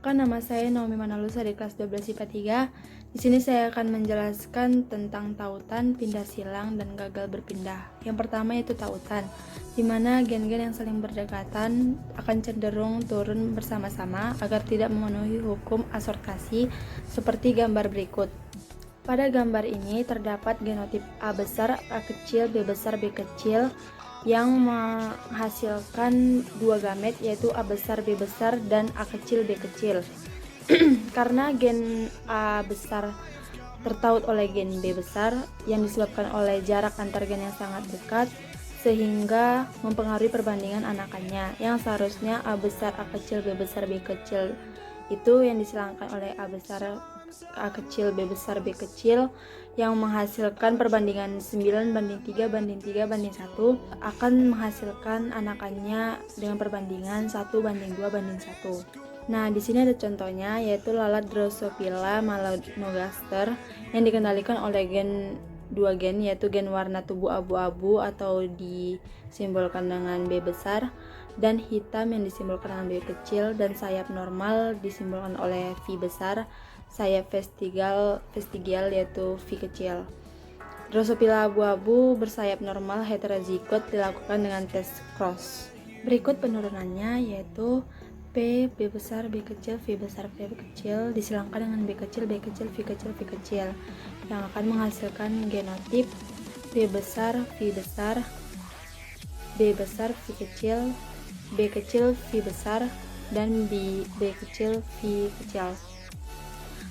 Perkenalkan, nama saya Naomi Manalusa dari kelas 12 IPA 3. Di sini saya akan menjelaskan tentang tautan, pindah silang, dan gagal berpindah. Yang pertama yaitu tautan, di mana gen-gen yang saling berdekatan akan cenderung turun bersama-sama agar tidak memenuhi hukum asortasi seperti gambar berikut. Pada gambar ini terdapat genotip A besar, A kecil, B besar, B kecil yang menghasilkan dua gamet yaitu A besar, B besar, dan A kecil, B kecil. Karena gen A besar tertaut oleh gen B besar yang disebabkan oleh jarak antar gen yang sangat dekat, sehingga mempengaruhi perbandingan anakannya yang seharusnya A besar, A kecil, B besar, B kecil itu yang disilangkan oleh A besar, A kecil, B besar, B kecil yang menghasilkan perbandingan 9 banding 3 banding 3 banding 1 akan menghasilkan anakannya dengan perbandingan 1 banding 2 banding 1. Nah, di sini ada contohnya yaitu lalat Drosophila melanogaster yang dikendalikan oleh dua gen yaitu gen warna tubuh abu-abu atau disimbolkan dengan B besar dan hitam yang disimbolkan dengan B kecil, dan sayap normal disimbolkan oleh V besar, sayap vestigial yaitu V kecil. Drosophila abu-abu bersayap normal heterozigot dilakukan dengan tes cross. Berikut penurunannya yaitu P, B besar, B kecil, V besar, V kecil disilangkan dengan B kecil, B kecil, V kecil, V kecil yang akan menghasilkan genotip B besar, V besar, B besar, V kecil, B kecil, V besar, dan B kecil, V kecil.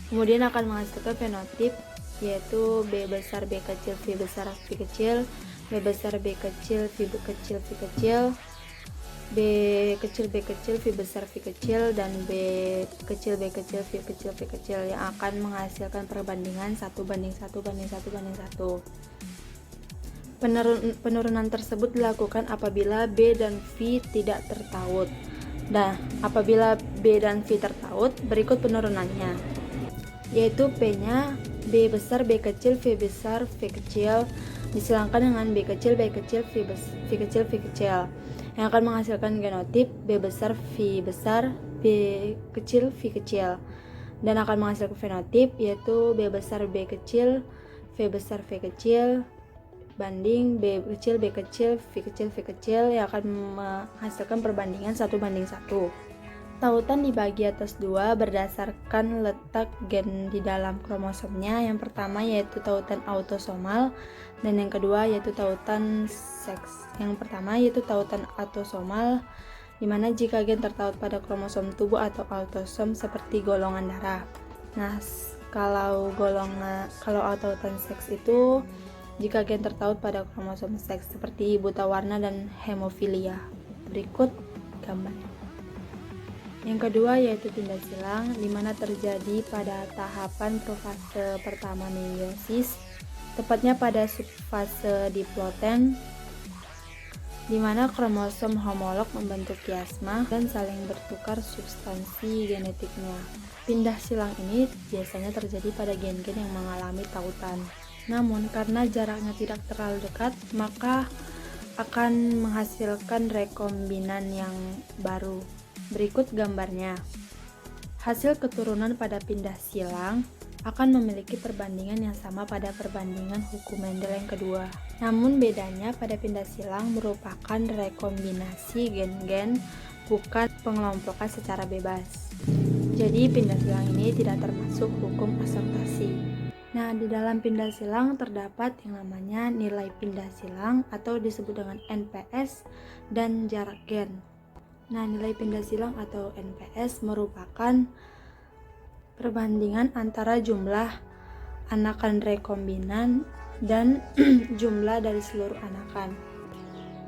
Kemudian akan menghasilkan fenotip yaitu B besar, B kecil, V besar, V kecil, B besar, B kecil, V kecil, V kecil, B kecil, B kecil, V besar, V kecil, dan B kecil, B kecil, V kecil, V kecil yang akan menghasilkan perbandingan 1 banding 1 banding 1 banding 1. Penurunan tersebut dilakukan apabila B dan V tidak tertaut. Nah, apabila B dan V tertaut, berikut penurunannya, yaitu P-nya B besar, B kecil, V besar, V kecil disilangkan dengan B kecil, B kecil, V kecil, V kecil yang akan menghasilkan genotip B besar, V besar, B kecil, V kecil, dan akan menghasilkan fenotip yaitu B besar, B kecil, V besar, V kecil banding B kecil, B kecil, V kecil, V kecil yang akan menghasilkan perbandingan 1 banding 1. Tautan dibagi atas dua berdasarkan letak gen di dalam kromosomnya. Yang pertama yaitu tautan autosomal dan yang kedua yaitu tautan seks. Yang pertama yaitu tautan autosomal, dimana jika gen tertaut pada kromosom tubuh atau autosom seperti golongan darah. Nah, kalau tautan seks itu jika gen tertaut pada kromosom seks seperti buta warna dan hemofilia. Berikut gambarnya. Yang kedua yaitu pindah silang, di mana terjadi pada tahapan profase pertama meiosis, tepatnya pada subfase diploiden, di mana kromosom homolog membentuk kiasma dan saling bertukar substansi genetiknya. Pindah silang ini biasanya terjadi pada gen-gen yang mengalami tautan. Namun karena jaraknya tidak terlalu dekat, maka akan menghasilkan rekombinan yang baru. Berikut gambarnya. Hasil keturunan pada pindah silang akan memiliki perbandingan yang sama pada perbandingan hukum Mendel yang kedua. Namun bedanya pada pindah silang merupakan rekombinasi gen-gen, bukan pengelompokan secara bebas. Jadi pindah silang ini tidak termasuk hukum asortasi. Nah, di dalam pindah silang terdapat yang namanya nilai pindah silang atau disebut dengan NPS dan jarak gen. Nah, nilai pindah silang atau NPS merupakan perbandingan antara jumlah anakan rekombinan dan jumlah dari seluruh anakan.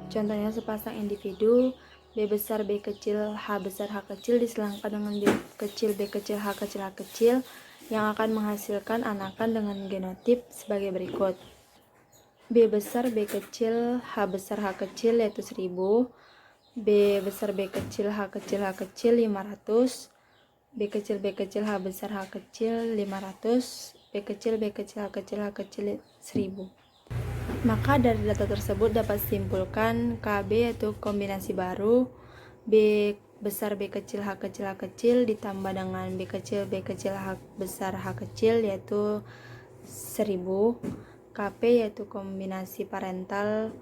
Contohnya sepasang individu B besar, B kecil, H besar, H kecil disilangkan dengan B kecil, B kecil, H kecil, H kecil yang akan menghasilkan anakan dengan genotip sebagai berikut. B besar, B kecil, H besar, H kecil yaitu 1000, B besar, B kecil, H kecil, H kecil 500, B kecil, B kecil, H besar, H kecil 500, B kecil, B kecil, H kecil, H kecil 1000. Maka dari data tersebut dapat disimpulkan KB yaitu kombinasi baru, B besar B kecil H kecil H kecil ditambah dengan B kecil H besar H kecil yaitu 1000. KP yaitu kombinasi parental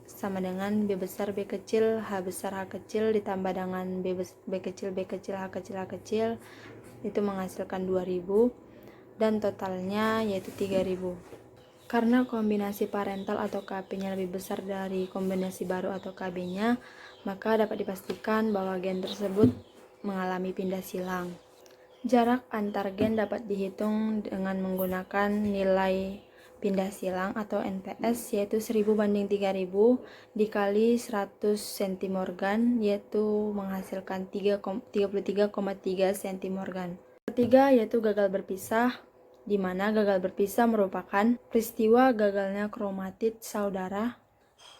sama dengan B besar B kecil H besar H kecil ditambah dengan B kecil H kecil H kecil itu menghasilkan 2000 dan totalnya yaitu 3000. Karena kombinasi parental atau KB-nya lebih besar dari kombinasi baru atau KB-nya, maka dapat dipastikan bahwa gen tersebut mengalami pindah silang. Jarak antar gen dapat dihitung dengan menggunakan nilai pindah silang atau NPS yaitu 1000/3000 dikali 100 centimorgan yaitu menghasilkan 33,3 centimorgan. Ketiga yaitu gagal berpisah, di mana gagal berpisah merupakan peristiwa gagalnya kromatid saudara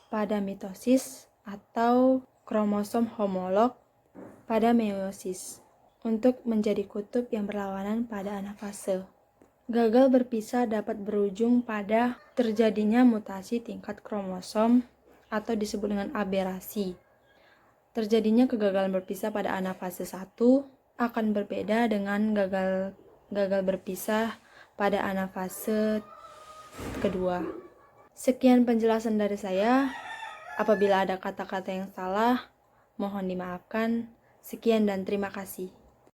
pada mitosis atau kromosom homolog pada meiosis untuk menjadi kutub yang berlawanan pada anafase. Gagal berpisah dapat berujung pada terjadinya mutasi tingkat kromosom atau disebut dengan aberasi. Terjadinya kegagalan berpisah pada anafase 1 akan berbeda dengan gagal berpisah pada anafase kedua. Sekian penjelasan dari saya. Apabila ada kata-kata yang salah, mohon dimaafkan. Sekian dan terima kasih.